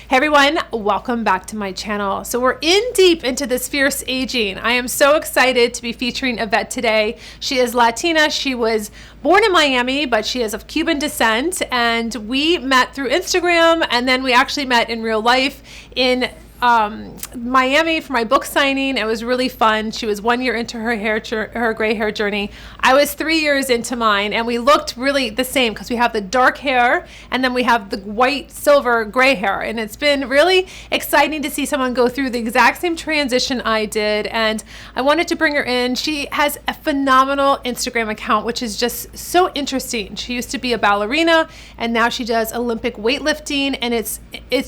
Hey everyone, welcome back to my channel. So we're in deep into this fierce aging. I am so excited to be featuring Yvette today. She is Latina. She was born in Miami, but she is of Cuban descent. And we met through Instagram, and then we actually met in real life in Miami for my book signing. It was really fun. She was 1 year into her gray hair journey. I was 3 years into mine, and we looked really the same because we have the dark hair and then we have the white, silver, gray hair. And it's been really exciting to see someone go through the exact same transition I did. And I wanted to bring her in. She has a phenomenal Instagram account, which is just so interesting. She used to be a ballerina and now she does Olympic weightlifting, and it's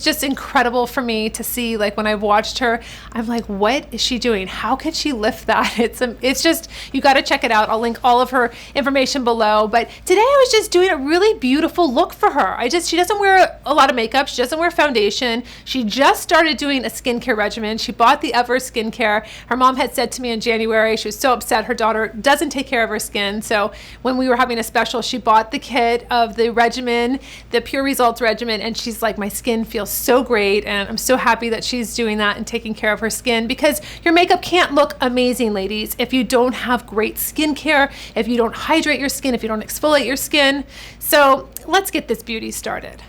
just incredible for me to see. Like when I've watched her, I'm like, what is she doing? How can she lift that? It's just, you got to check it out. I'll link all of her information below. But today I was just doing a really beautiful look for her. She doesn't wear a lot of makeup. She doesn't wear foundation. She just started doing a skincare regimen. She bought the Ever skincare. Her mom had said to me in January, she was so upset her daughter doesn't take care of her skin. So when we were having a special, she bought the kit of the regimen, the Pure Results regimen. And she's like, my skin feels so great. And I'm so happy that she's doing that and taking care of her skin, because your makeup can't look amazing, ladies, if you don't have great skincare, if you don't hydrate your skin, if you don't exfoliate your skin. So let's get this beauty started.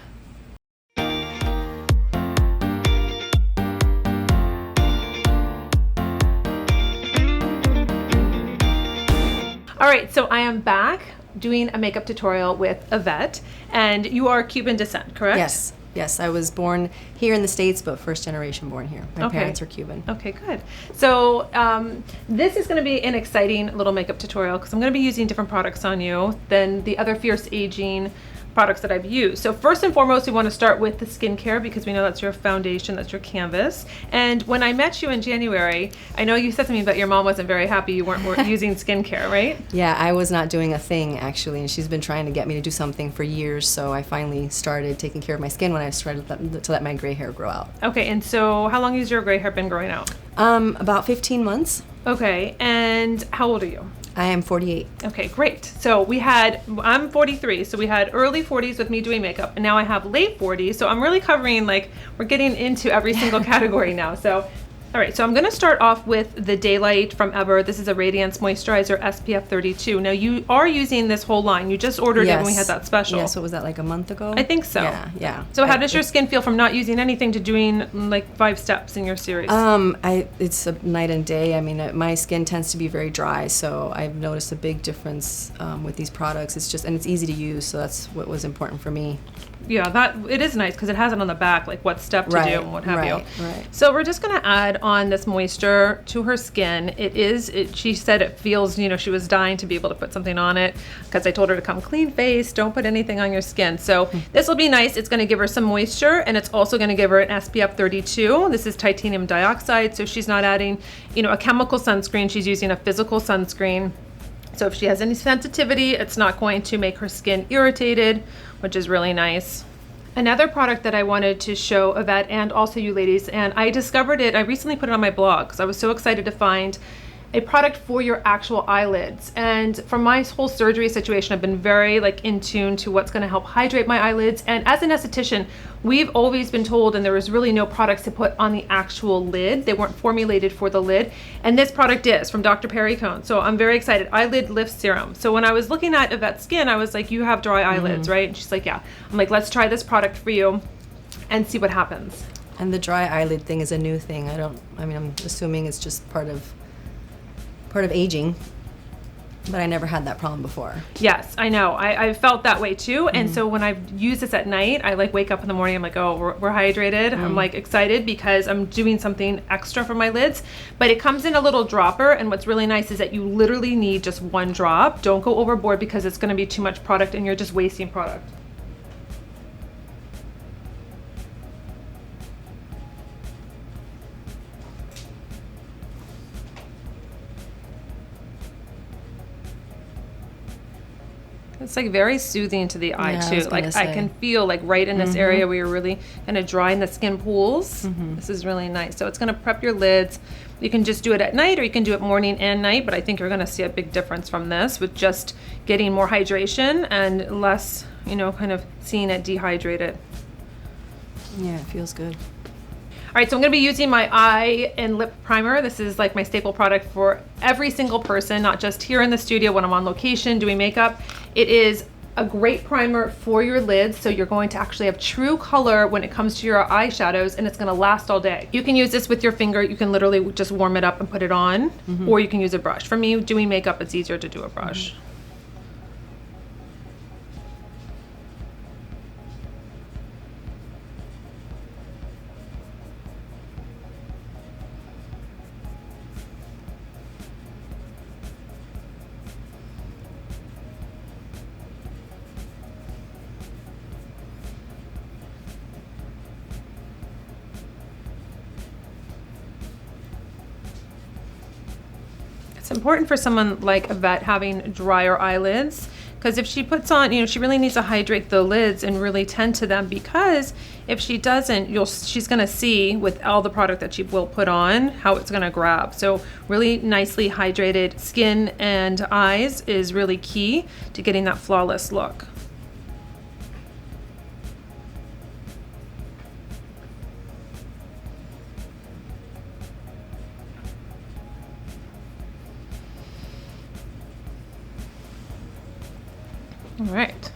All right, so I am back doing a makeup tutorial with Yvette, and you are Cuban descent, correct? Yes. Yes, I was born here in the States, but first generation born here. My parents are Cuban. Okay, good. So this is going to be an exciting little makeup tutorial because I'm going to be using different products on you than the other fierce aging products that I've used. So first and foremost, we want to start with the skincare because we know that's your foundation, that's your canvas. And when I met you in January, I know you said to me that your mom wasn't very happy you weren't using skincare, right? Yeah, I was not doing a thing actually, and she's been trying to get me to do something for years, so I finally started taking care of my skin when I started to let my gray hair grow out. Okay, and so how long has your gray hair been growing out? About 15 months. Okay, and how old are you? I am 48. Okay, great. So I'm 43, so we had early 40s with me doing makeup, and now I have late 40s, so I'm really covering, like, we're getting into every single category now. So, all right, so I'm gonna start off with the Daylight from Ever. This is a Radiance Moisturizer SPF 32. Now, you are using this whole line. You just ordered it when we had that special. Yeah, so was that like a month ago? I think so. Yeah. So how does your skin feel from not using anything to doing like 5 steps in your series? It's a night and day. I mean, my skin tends to be very dry, so I've noticed a big difference with these products. And it's easy to use, so that's what was important for me. Yeah, it is nice because it has it on the back, like what step to do and what have you. Right. So we're just going to add on this moisture to her skin. She said it feels, she was dying to be able to put something on it because I told her to come clean face, don't put anything on your skin. So this will be nice. It's going to give her some moisture, and it's also going to give her an SPF 32. This is titanium dioxide, so she's not adding, a chemical sunscreen. She's using a physical sunscreen. So if she has any sensitivity, it's not going to make her skin irritated, which is really nice. Another product that I wanted to show Yvette and also you ladies, and I discovered it, I recently put it on my blog because I was so excited to find a product for your actual eyelids. And from my whole surgery situation, I've been very in tune to what's going to help hydrate my eyelids. And as an esthetician, we've always been told, and there was really no products to put on the actual lid. They weren't formulated for the lid. And this product is from Dr. Perry Cone. So I'm very excited. Eyelid Lift Serum. So when I was looking at Yvette's skin, I was like, you have dry eyelids, right? And she's like, yeah. I'm like, let's try this product for you and see what happens. And the dry eyelid thing is a new thing. I'm assuming it's just part of aging, but I never had that problem before. Yes, I know. I felt that way too. And so when I use this at night, I wake up in the morning, I'm like, oh, we're hydrated. I'm excited because I'm doing something extra for my lids, but it comes in a little dropper. And what's really nice is that you literally need just one drop. Don't go overboard because it's going to be too much product and you're just wasting product. It's very soothing to the eye too. I can feel right in this area where you're really kind of drying the skin pools. This is really nice. So it's going to prep your lids. You can just do it at night or you can do it morning and night, but I think you're going to see a big difference from this with just getting more hydration and less, kind of seeing it dehydrated. Yeah, it feels good. All right, so I'm gonna be using my eye and lip primer. This is like my staple product for every single person, not just here in the studio when I'm on location doing makeup. It is a great primer for your lids, so you're going to actually have true color when it comes to your eyeshadows, and it's gonna last all day. You can use this with your finger. You can literally just warm it up and put it on, or you can use a brush. For me, doing makeup, it's easier to do a brush. It's important for someone like Yvette having drier eyelids, because if she puts on, she really needs to hydrate the lids and really tend to them, because if she doesn't, she's gonna see with all the product that she will put on how it's gonna grab. So really nicely hydrated skin and eyes is really key to getting that flawless look. All right.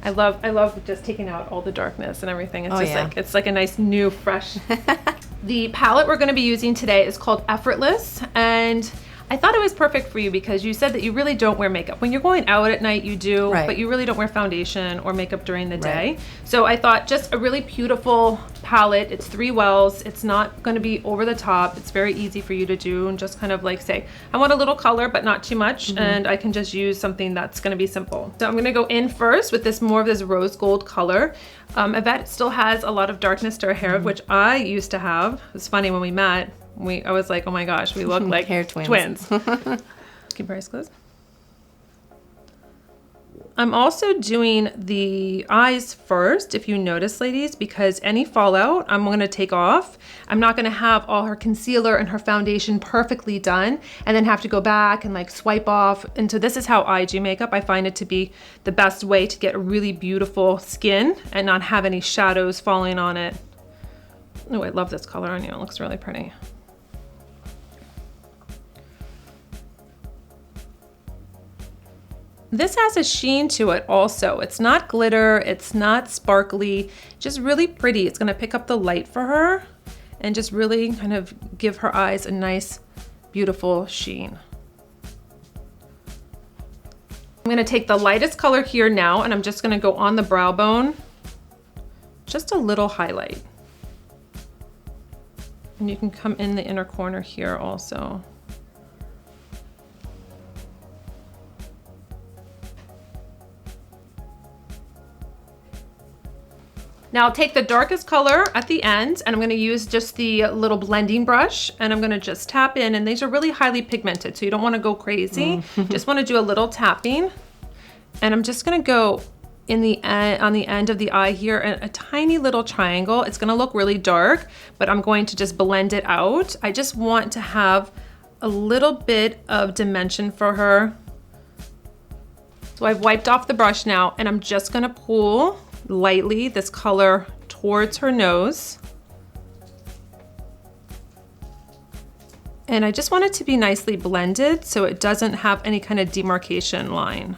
I love just taking out all the darkness and everything. It's it's like a nice new fresh. The palette we're going to be using today is called Effortless, and I thought it was perfect for you because you said that you really don't wear makeup. When you're going out at night, you do, but you really don't wear foundation or makeup during the day. So I thought just a really beautiful palette. It's 3 wells. It's not going to be over the top. It's very easy for you to do and just kind of like say, I want a little color, but not too much. And I can just use something that's going to be simple. So I'm going to go in first with this more of this rose gold color. Yvette still has a lot of darkness to her hair, which I used to have. It's funny, when we met, I was like, oh my gosh, we look like hair twins. Keep your eyes closed. I'm also doing the eyes first, if you notice, ladies, because any fallout I'm going to take off. I'm not going to have all her concealer and her foundation perfectly done and then have to go back and like swipe off. And so this is how I do makeup. I find it to be the best way to get a really beautiful skin and not have any shadows falling on it. Oh, I love this color on you. It looks really pretty. This has a sheen to it also. It's not glitter, it's not sparkly, just really pretty. It's gonna pick up the light for her and just really kind of give her eyes a nice, beautiful sheen. I'm gonna take the lightest color here now, and I'm just gonna go on the brow bone, just a little highlight. And you can come in the inner corner here also. Now I'll take the darkest color at the end, and I'm gonna use just the little blending brush, and I'm gonna just tap in, and these are really highly pigmented, so you don't wanna go crazy. Just wanna do a little tapping. And I'm just gonna go in the end, on the end of the eye here, a tiny little triangle. It's gonna look really dark, but I'm going to just blend it out. I just want to have a little bit of dimension for her. So I've wiped off the brush now, and I'm just gonna pull lightly this color towards her nose. And I just want it to be nicely blended so it doesn't have any kind of demarcation line.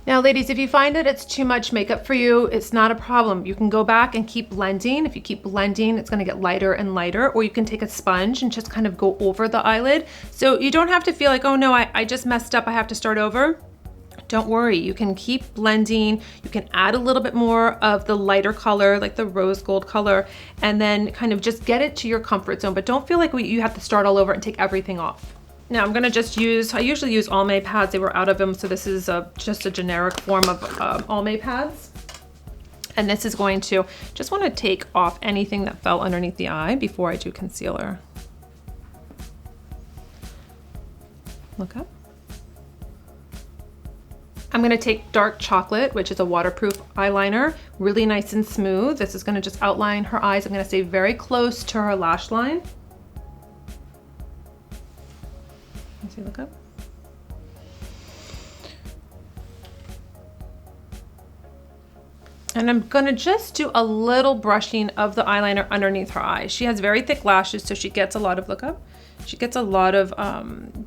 Now, ladies, if you find that it's too much makeup for you, it's not a problem. You can go back and keep blending. If you keep blending, it's gonna get lighter and lighter, or you can take a sponge and just kind of go over the eyelid. So you don't have to feel like, oh no, I just messed up, I have to start over. Don't worry, you can keep blending. You can add a little bit more of the lighter color, like the rose gold color, and then kind of just get it to your comfort zone, but don't feel like you have to start all over and take everything off. Now I'm gonna just use, I usually use Almay pads. They were out of them, so this is just a generic form of Almay pads. And this is going to, just wanna take off anything that fell underneath the eye before I do concealer. Look up. I'm gonna take dark chocolate, which is a waterproof eyeliner, really nice and smooth. This is gonna just outline her eyes. I'm gonna stay very close to her lash line. Let's see, look up. And I'm gonna just do a little brushing of the eyeliner underneath her eyes. She has very thick lashes, so she gets a lot of, look up, she gets a lot of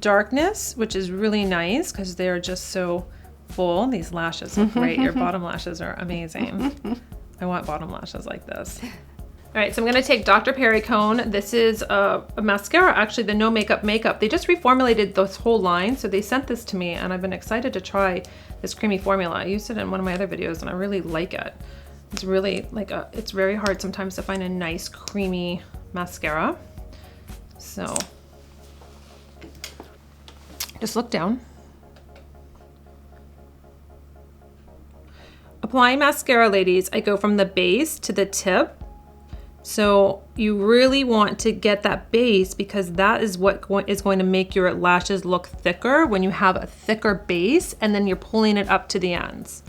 darkness, which is really nice because they're just so full. These lashes look great. Your bottom lashes are amazing. I want bottom lashes like this. All right, so I'm gonna take Dr. Perricone. This is a mascara, actually, the No Makeup Makeup. They just reformulated this whole line, so they sent this to me, and I've been excited to try this creamy formula. I used it in one of my other videos, and I really like it. It's really like it's very hard sometimes to find a nice creamy mascara. So just look down. Applying mascara, ladies, I go from the base to the tip. So you really want to get that base because that is what is going to make your lashes look thicker when you have a thicker base and then you're pulling it up to the ends.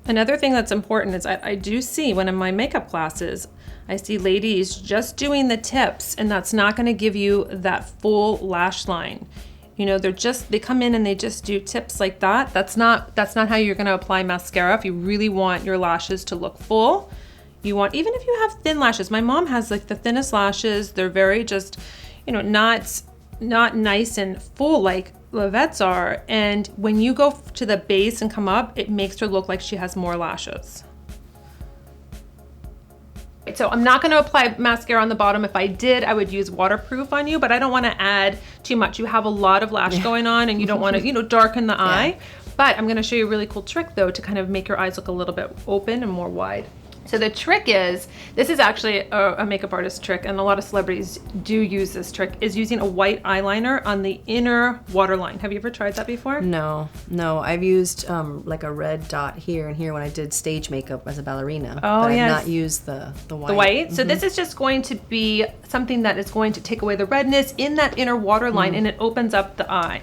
Another thing that's important is I do see when in my makeup classes, I see ladies just doing the tips, and that's not going to give you that full lash line. You know, they come in and they just do tips like that. That's not how you're gonna apply mascara. If you really want your lashes to look full, even if you have thin lashes. My mom has like the thinnest lashes. They're very just, you know, not nice and full like Blvd's are. And when you go to the base and come up, it makes her look like she has more lashes. So I'm not going to apply mascara on the bottom. If I did, I would use waterproof on you, but I don't want to add too much. You have a lot of lash going on and you don't want to, you know, darken the eye. But I'm going to show you a really cool trick though to kind of make your eyes look a little bit open and more wide. So the trick is, this is actually a makeup artist trick, and a lot of celebrities do use this trick, is using a white eyeliner on the inner waterline. Have you ever tried that before? No. I've used like a red dot here and here when I did stage makeup as a ballerina. Oh, but yes. I've not used the white. The white? So this is just going to be something that is going to take away the redness in that inner waterline, and it opens up the eye.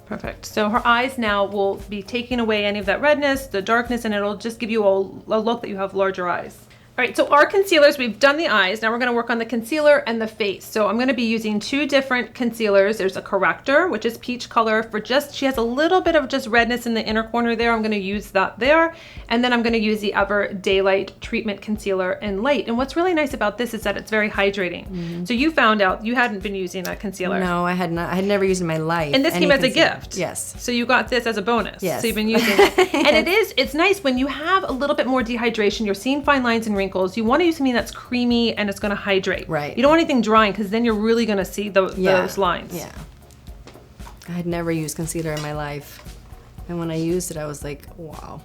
Perfect. So her eyes now will be taking away any of that redness, the darkness, and it'll just give you a look that you have larger eyes. All right, so our concealers, we've done the eyes. Now we're gonna work on the concealer and the face. So I'm gonna be using two different concealers. There's a corrector, which is peach color for she has a little bit of just redness in the inner corner there. I'm gonna use that there. And then I'm gonna use the Ever Daylight Treatment Concealer in Light. And what's really nice about this is that it's very hydrating. So you found out you hadn't been using a concealer. No, I had not. I had never used it in my life. And this came as a gift. Yes. So you got this as a bonus. Yes. So you've been using it. And it's nice when you have a little bit more dehydration, you're seeing fine lines and wrinkles. You want to use something that's creamy and it's going to hydrate. Right. You don't want anything drying because then you're really going to see those lines. Yeah. I had never used concealer in my life. And when I used it, I was like, wow.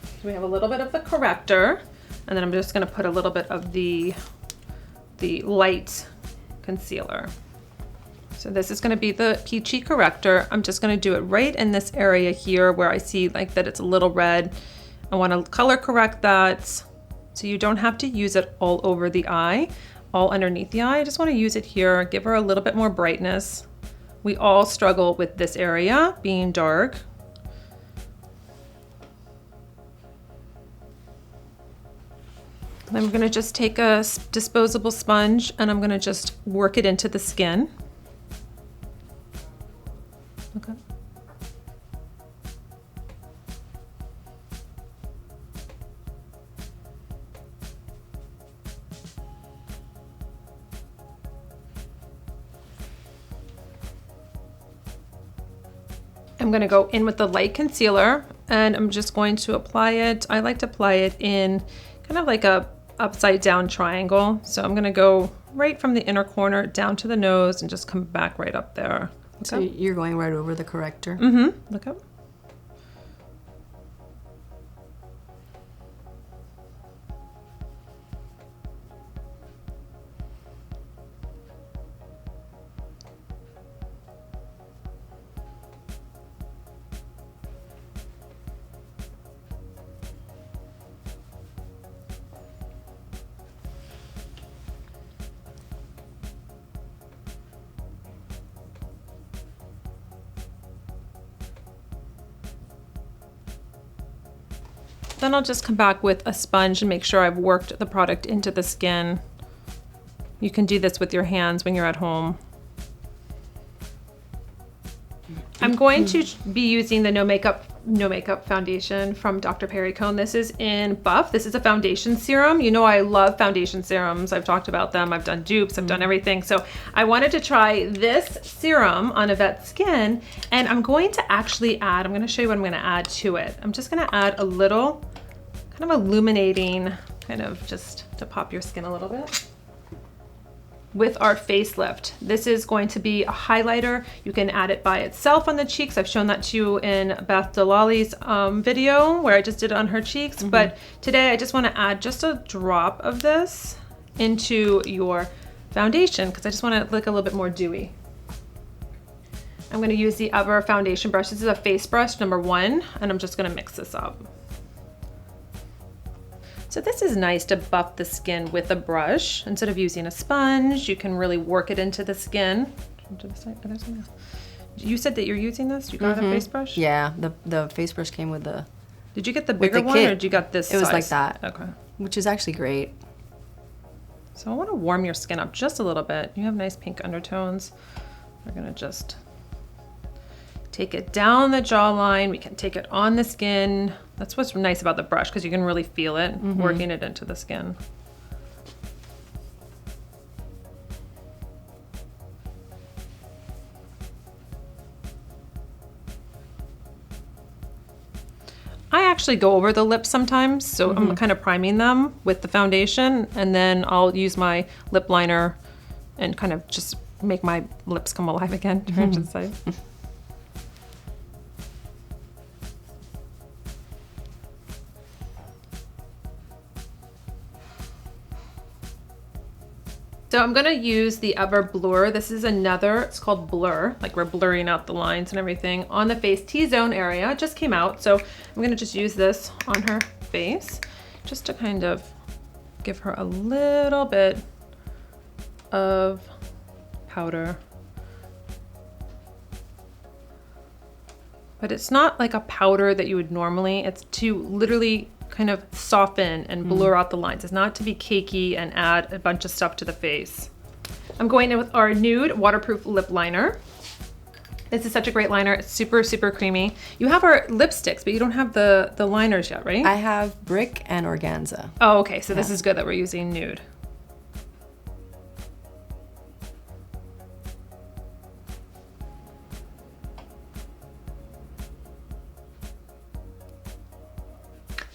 So we have a little bit of the corrector, and then I'm just going to put a little bit of the light concealer. So this is going to be the peachy corrector. I'm just going to do it right in this area here where I see like that it's a little red. I want to color correct that. So you don't have to use it all over the eye, all underneath the eye. I just want to use it here, give her a little bit more brightness. We all struggle with this area being dark. I'm going to just take a disposable sponge and I'm going to just work it into the skin. Okay. I'm going to go in with the light concealer and I'm just going to apply it. I like to apply it in kind of like a upside down triangle. So I'm going to go right from the inner corner down to the nose and just come back right up there. Okay. So you're going right over the corrector? Mm-hmm. Look up. Then I'll just come back with a sponge and make sure I've worked the product into the skin. You can do this with your hands when you're at home. I'm going to be using the No Makeup foundation from Dr. Perricone. This is in Buff. This is a foundation serum. You know I love foundation serums. I've talked about them. I've done dupes. I've done everything. So I wanted to try this serum on Yvette's skin, and I'm going to actually add, I'm going to show you what I'm going to add to it. I'm just going to add a little kind of illuminating, kind of just to pop your skin a little bit. With our facelift, this is going to be a highlighter. You can add it by itself on the cheeks. I've shown that to you in Beth Delali's video where I just did it on her cheeks. But today I just want to add just a drop of this into your foundation because I just want to look a little bit more dewy. I'm going to use the other foundation brush. This is a face brush number 1, and I'm just going to mix this up. So this is nice to buff the skin with a brush. Instead of using a sponge, you can really work it into the skin. You said that you're using this? You got a face brush? Yeah, the face brush came with the... Did you get the bigger one or did you get this It was size? like that. Okay. Which is actually great. So I want to warm your skin up just a little bit. You have nice pink undertones. We're going to just take it down the jawline. We can take it on the skin. That's what's nice about the brush because you can really feel it working it into the skin. I actually go over the lips sometimes, so I'm kind of priming them with the foundation, and then I'll use my lip liner and kind of just make my lips come alive again. Turn to the side. So I'm gonna use the other blur. This is another, it's called Blur, like we're blurring out the lines and everything on the face T-zone area. It just came out, so I'm gonna just use this on her face just to kind of give her a little bit of powder. But it's not like a powder that you would normally, it's to literally kind of soften and blur out the lines. It's not to be cakey and add a bunch of stuff to the face. I'm going in with our nude waterproof lip liner. This is such a great liner. It's super, super creamy. You have our lipsticks, but you don't have the liners yet, right? I have Brick and Organza. Oh, okay. So this is good that we're using nude.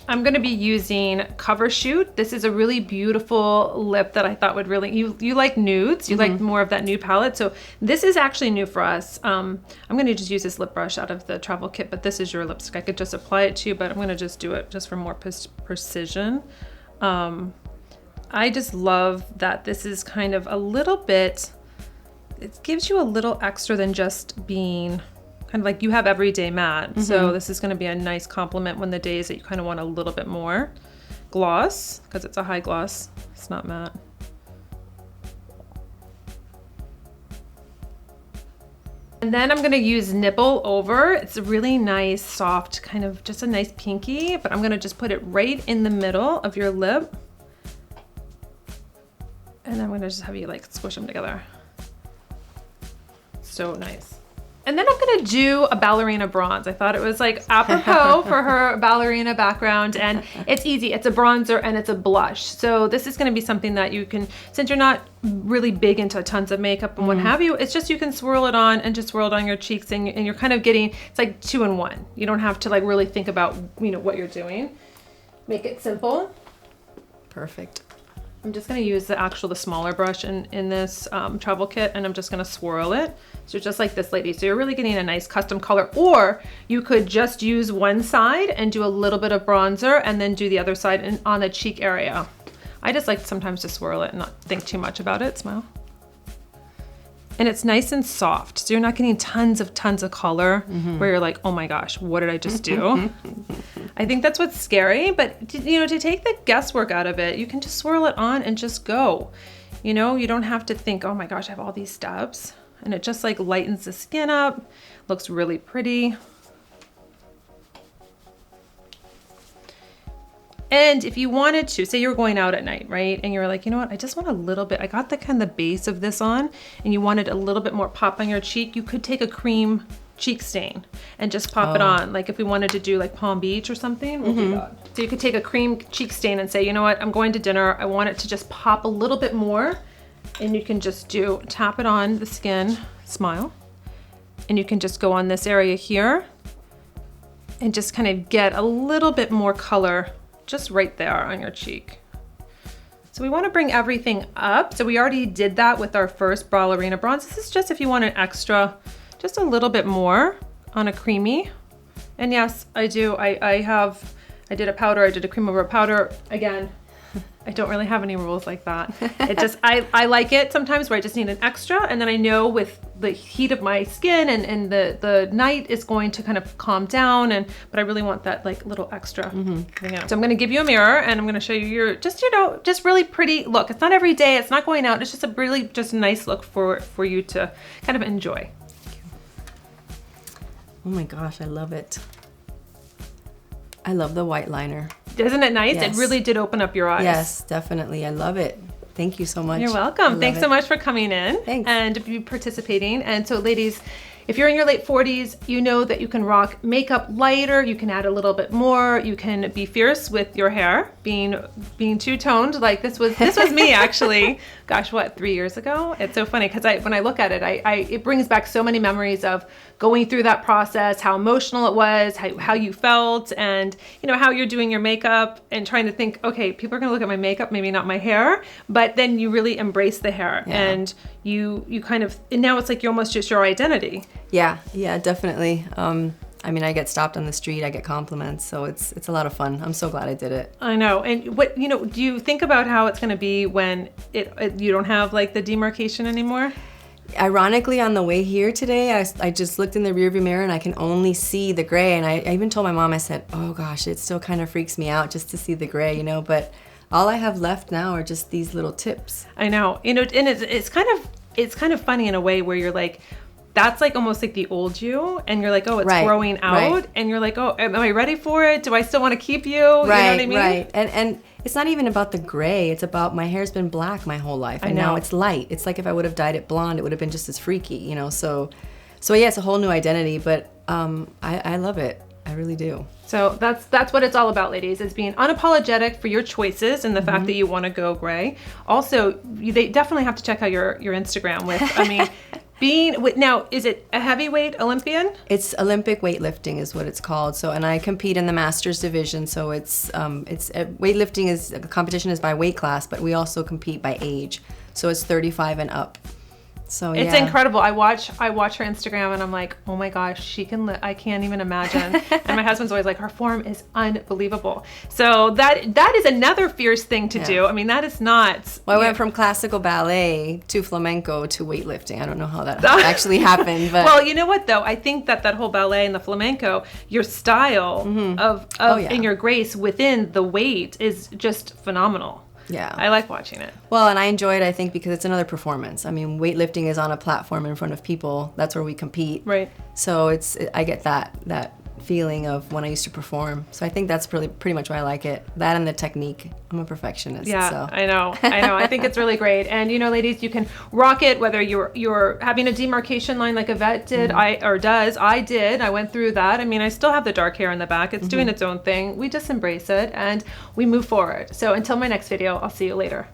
I'm going to be using Cover Shoot. This is a really beautiful lip that I thought would really, you like nudes, you like more of that nude palette. So this is actually new for us. I'm going to just use this lip brush out of the travel kit, but this is your lipstick. I could just apply it to you, but I'm going to just do it just for more precision. I just love that this is kind of a little bit, it gives you a little extra than just being kind of like you have everyday matte. So this is going to be a nice complement when the days that you kind of want a little bit more gloss, because it's a high gloss, it's not matte. And then I'm going to use Nibble Over. It's a really nice, soft, kind of just a nice pinky, but I'm going to just put it right in the middle of your lip. And I'm going to just have you like squish them together. So nice. And then I'm gonna do a ballerina bronze. I thought it was like apropos for her ballerina background, and it's easy. It's a bronzer and it's a blush. So this is gonna be something that you can, since you're not really big into tons of makeup and what have you, it's just you can swirl it on and just swirl it on your cheeks, and you're kind of getting, it's like 2-in-1. You don't have to like really think about, you know, what you're doing. Make it simple. Perfect. I'm just going to use the smaller brush in this travel kit, and I'm just going to swirl it. So just like this lady. So you're really getting a nice custom color, or you could just use one side and do a little bit of bronzer and then do the other side on the cheek area. I just like sometimes to swirl it and not think too much about it. Smile. And it's nice and soft. So you're not getting tons of color where you're like, oh my gosh, what did I just do? I think that's what's scary, but you know, to take the guesswork out of it, you can just swirl it on and just go. You know, you don't have to think, oh my gosh, I have all these steps. And it just like lightens the skin up, looks really pretty. And if you wanted to, say you were going out at night, right? And you're like, you know what, I just want a little bit, I got the kind of base of this on, and you wanted a little bit more pop on your cheek, you could take a cream cheek stain and just pop it on. Like if we wanted to do like Palm Beach or something, we'll do that. So you could take a cream cheek stain and say, you know what, I'm going to dinner, I want it to just pop a little bit more. And you can just tap it on the skin, smile. And you can just go on this area here and just kind of get a little bit more color just right there on your cheek. So we want to bring everything up. So we already did that with our first ballerina bronze. This is just if you want an extra, just a little bit more on a creamy. And yes, I do. I did a powder, I did a cream over a powder. Again, I don't really have any rules like that. It just, I like it sometimes where I just need an extra, and then I know with the heat of my skin and the night is going to kind of calm down, but I really want that like little extra thing out. So I'm gonna give you a mirror and I'm gonna show you your, just really pretty look. It's not every day, it's not going out, it's just a really nice look for you to kind of enjoy. Oh my gosh, I love it. I love the white liner. Isn't it nice? Yes. It really did open up your eyes. Yes, definitely. I love it. Thank you so much. You're welcome. Thanks so much for coming in. Thanks. And participating. And so ladies, if you're in your late 40s, you know that you can rock makeup lighter, you can add a little bit more, you can be fierce with your hair, being two-toned. Like this was me actually, gosh, what, 3 years ago? It's so funny because when I look at it, it brings back so many memories of going through that process, how emotional it was, how you felt, and how you're doing your makeup and trying to think, okay, people are gonna look at my makeup, maybe not my hair, but then you really embrace the hair and you kind of, and now it's like you're almost just your identity. Yeah, definitely. I mean, I get stopped on the street, I get compliments, so it's a lot of fun. I'm so glad I did it. I know. And what, do you think about how it's gonna be when you don't have like the demarcation anymore? Ironically, on the way here today, I just looked in the rearview mirror and I can only see the gray. And I even told my mom, I said, oh gosh, it still kind of freaks me out just to see the gray, but all I have left now are just these little tips. I know, and it's kind of funny in a way where you're like, that's like almost like the old you, and you're like, oh, it's growing out, and you're like, oh, am I ready for it? Do I still want to keep you? Right, you know what I mean? Right. And it's not even about the gray. It's about my hair's been black my whole life, and now it's light. It's like if I would have dyed it blonde, it would have been just as freaky, So yeah, it's a whole new identity, but I love it. I really do. So that's what it's all about, ladies. It's being unapologetic for your choices and the fact that you want to go gray. Also, they definitely have to check out your Instagram with, I mean, now, is it a heavyweight Olympian? It's Olympic weightlifting is what it's called. So, and I compete in the masters division. So it's weightlifting is, the competition is by weight class, but we also compete by age. So it's 35 and up. So yeah. It's incredible. I watch her Instagram and I'm like, oh my gosh, she can I can't even imagine. And my husband's always like, her form is unbelievable. So that is another fierce thing to do. I mean, that is not. Well, I went from classical ballet to flamenco to weightlifting. I don't know how that actually happened, but well, you know what though? I think that whole ballet and the flamenco, your style of and your grace within the weight is just phenomenal. Yeah. I like watching it. Well, and I enjoy it, I think, because it's another performance. I mean, weightlifting is on a platform in front of people. That's where we compete. Right. So I get that feeling of when I used to perform. So I think that's pretty much why I like it. That and the technique. I'm a perfectionist. Yeah, so. I know. I think it's really great. And ladies, you can rock it whether you're having a demarcation line like Yvette did, I did. I went through that. I mean, I still have the dark hair in the back. It's doing its own thing. We just embrace it and we move forward. So until my next video, I'll see you later.